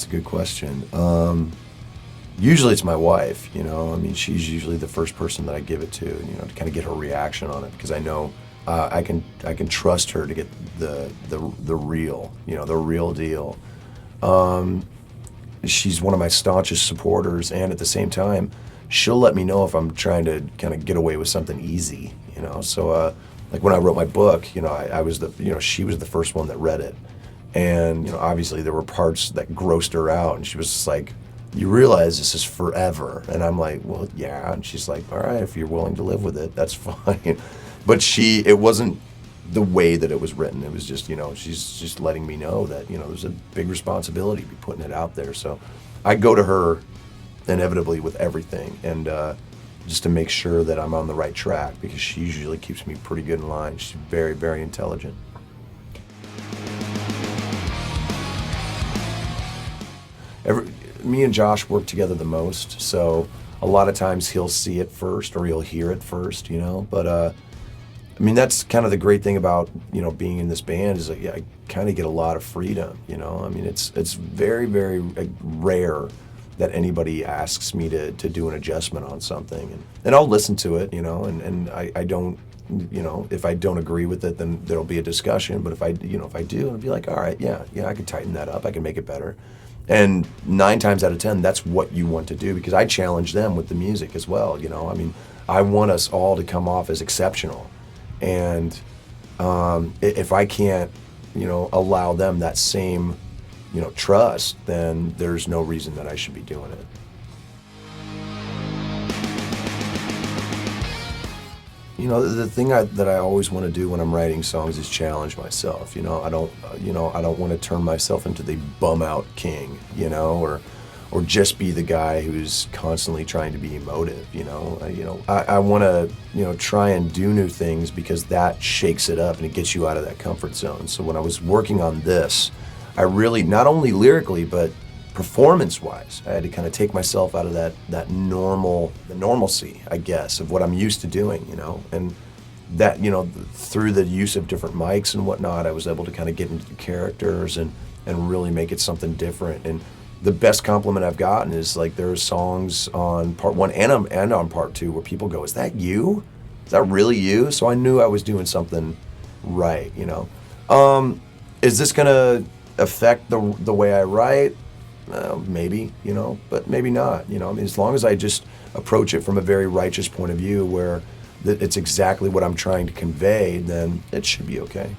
That's a good question. Usually it's my wife, you know. I mean, she's usually the first person that I give it to, you know, to kind of get her reaction on it, because I know I can trust her to get the real, you know, the real deal. She's one of my staunchest supporters, and at the same time, she'll let me know if I'm trying to kind of get away with something easy, you know. So, like when I wrote my book, you know, I was she was the first one that read it, and you know, obviously there were parts that grossed her out, and she was just like, "You realize this is forever?" And I'm like, "Well, yeah." And she's like, "All right, if you're willing to live with it, that's fine." But it wasn't the way that it was written. It was just, you know, she's just letting me know that, you know, there's a big responsibility to be putting it out there. So I go to her inevitably with everything, and just to make sure that I'm on the right track, because she usually keeps me pretty good in line. She's very, very intelligent. Me and Josh work together the most, so a lot of times he'll see it first or he'll hear it first, you know. But I mean, that's kind of the great thing about, you know, being in this band, is that, yeah, I kind of get a lot of freedom, you know. I mean, it's very, very rare that anybody asks me to do an adjustment on something, and I'll listen to it, you know, and I don't, you know, if I don't agree with it, then there'll be a discussion. But if I do, I'll be like, all right, yeah, I can tighten that up, I can make it better. And 9 times out of 10, that's what you want to do, because I challenge them with the music as well, you know. I mean, I want us all to come off as exceptional. And if I can't, you know, allow them that same, you know, trust, then there's no reason that I should be doing it. You know, the thing that I always want to do when I'm writing songs is challenge myself. You know, I don't want to turn myself into the bum out king, you know, or just be the guy who's constantly trying to be emotive. You know, I want to, you know, try and do new things, because that shakes it up and it gets you out of that comfort zone. So when I was working on this, I really, not only lyrically but performance-wise, I had to kind of take myself out of the normalcy, I guess, of what I'm used to doing, you know. And that, you know, through the use of different mics and whatnot, I was able to kind of get into the characters and really make it something different. And the best compliment I've gotten is, like, there are songs on part 1 and on part 2 where people go, "Is that you? Is that really you?" So I knew I was doing something right, you know. Is this gonna affect the way I write? Maybe, you know, but maybe not, you know. I mean, as long as I just approach it from a very righteous point of view, where it's exactly what I'm trying to convey, then it should be okay.